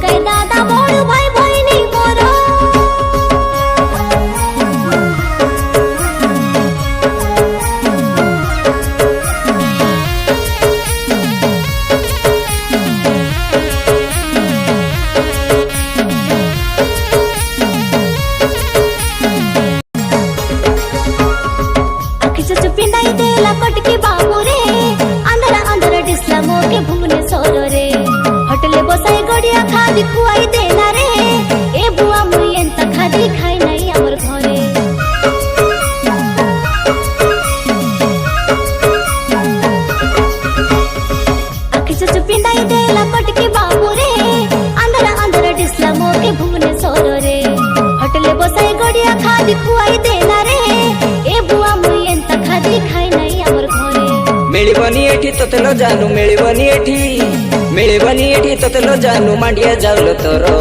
कई दादा बड़ भाई बहिनी मोर पिंडाई देला कटके बाबू रे अंदर अंदर डिस्ला मोके भुवनेश्वर रे होटले बसाई गड़िया खादी खुआई देला रे ए बुआ मुई एंत खादी खाई नहीं हमर घरे आखि चचु पिंडाई देला कटके बाबू रे अंदर अंदर डिस्ला मोके भुवनेश्वर रे होटले बसाई गड़िया खादी खुआई देला रे ए बुआ मुई एंत खादी खाई नहीं हमर घरे मिलिबनी एठी तोतेलो जानू मिलिबनी एठी तोतेलो जानू मांडिया जाउलो तोरो